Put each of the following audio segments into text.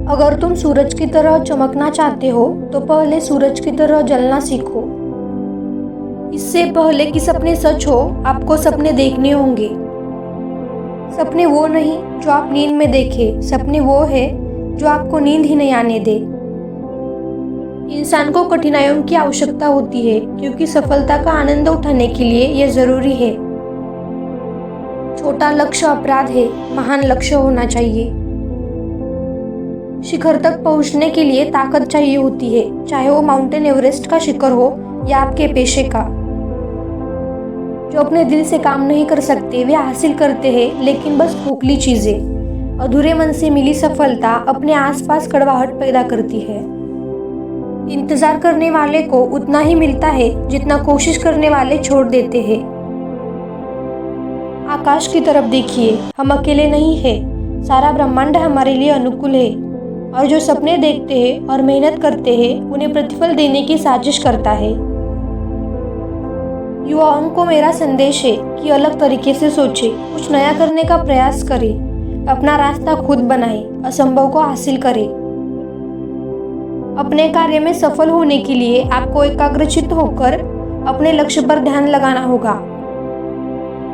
अगर तुम सूरज की तरह चमकना चाहते हो तो पहले सूरज की तरह जलना सीखो। इससे पहले कि सपने सच हो, आपको सपने देखने होंगे। सपने वो नहीं जो आप नींद में देखें, सपने वो है जो आपको नींद ही नहीं आने दे। इंसान को कठिनाइयों की आवश्यकता होती है क्योंकि सफलता का आनंद उठाने के लिए यह जरूरी है। छोटा लक्ष्य अपराध है, महान लक्ष्य होना चाहिए। शिखर तक पहुंचने के लिए ताकत चाहिए होती है, चाहे वो माउंटेन एवरेस्ट का शिखर हो या आपके पेशे का। जो अपने दिल से काम नहीं कर सकते वे हासिल करते हैं, लेकिन बस खोखली चीजें। अधूरे मन से मिली सफलता अपने आसपास कड़वाहट पैदा करती है। इंतजार करने वाले को उतना ही मिलता है जितना कोशिश करने वाले छोड़ देते हैं। आकाश की तरफ देखिए, हम अकेले नहीं हैं। सारा ब्रह्मांड हमारे लिए अनुकूल है और जो सपने देखते हैं और मेहनत करते हैं उन्हें प्रतिफल देने की साजिश करता है। युवाओं को मेरा संदेश है कि अलग तरीके से सोचें, कुछ नया करने का प्रयास करें, अपना रास्ता खुद बनाएं, असंभव को हासिल करें। अपने कार्य में सफल होने के लिए आपको एकाग्रचित्त होकर अपने लक्ष्य पर ध्यान लगाना होगा।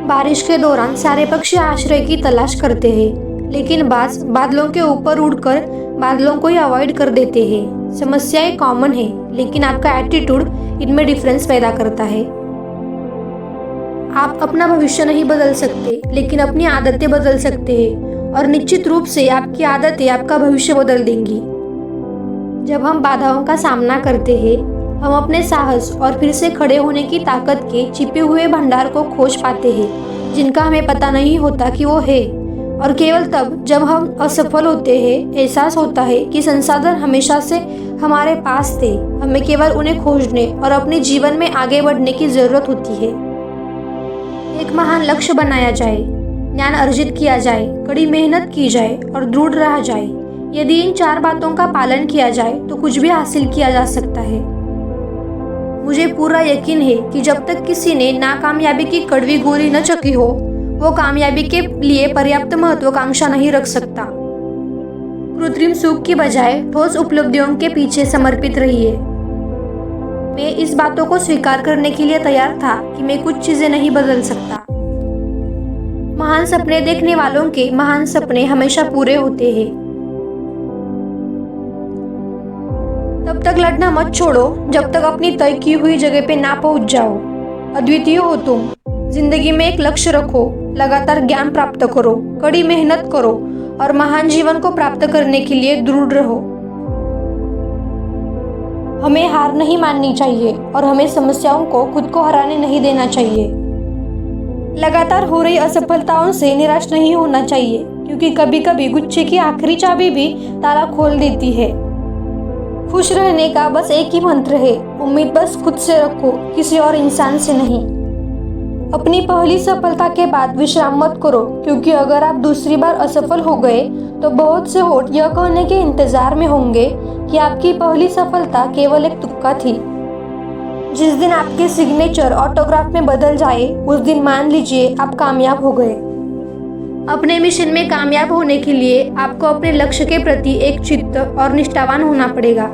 बारिश के दौरान सारे पक्षी आश्रय की तलाश करते हैं, लेकिन बाज बादलों के ऊपर उड़कर बादलों को ही अवॉइड कर देते हैं। समस्याएं कॉमन है, लेकिन आपका एटीट्यूड इनमें डिफरेंस पैदा करता है। आप अपना भविष्य नहीं बदल सकते, लेकिन अपनी आदतें बदल सकते हैं और निश्चित रूप से आपकी आदतें आपका भविष्य बदल देंगी। जब हम बाधाओं का सामना करते हैं, हम अपने साहस और फिर से खड़े होने की ताकत के छिपे हुए भंडार को खोज पाते हैं, जिनका हमें पता नहीं होता कि वो है। और केवल तब जब हम असफल होते हैं, एहसास होता है कि संसाधन हमेशा से हमारे पास थे, हमें केवल उन्हें खोजने और अपने जीवन में आगे बढ़ने की जरूरत होती है। एक महान लक्ष्य बनाया जाए, ज्ञान अर्जित किया जाए, कड़ी मेहनत की जाए और दृढ़ रहा जाए। यदि इन 4 बातों का पालन किया जाए तो कुछ भी हासिल किया जा सकता है। मुझे पूरा यकीन है कि जब तक किसी ने नाकामयाबी की कड़वी गोली न चखी हो, वो कामयाबी के लिए पर्याप्त महत्वाकांक्षा नहीं रख सकता। कृत्रिम सुख की बजाय ठोस उपलब्धियों के पीछे समर्पित रहिए। मैं इस बातों को स्वीकार करने के लिए तैयार था कि मैं कुछ चीजें नहीं बदल सकता। महान सपने देखने वालों के महान सपने हमेशा पूरे होते हैं। तब तक लड़ना मत छोड़ो जब तक अपनी तय की हुई जगह पे ना पहुंच जाओ। अद्वितीय हो तुम। जिंदगी में एक लक्ष्य रखो, लगातार ज्ञान प्राप्त करो, कड़ी मेहनत करो और महान जीवन को प्राप्त करने के लिए दृढ़ रहो। हमें हार नहीं माननी चाहिए और हमें समस्याओं को खुद को हराने नहीं देना चाहिए। लगातार हो रही असफलताओं से निराश नहीं होना चाहिए, क्योंकि कभी कभी गुच्छे की आखिरी चाबी भी ताला खोल देती है। खुश रहने का बस एक ही मंत्र है, उम्मीद बस खुद से रखो, किसी और इंसान से नहीं। अपनी पहली सफलता के बाद विश्राम मत करो, क्योंकि अगर आप दूसरी बार असफल हो गए तो बहुत से होठ यह कहने के इंतजार में होंगे कि आपकी पहली सफलता केवल एक तुक्का थी। जिस दिन आपके सिग्नेचर ऑटोग्राफ में बदल जाए, उस दिन मान लीजिए आप कामयाब हो गए। अपने मिशन में कामयाब होने के लिए आपको अपने लक्ष्य के प्रति एक चित्त और निष्ठावान होना पड़ेगा।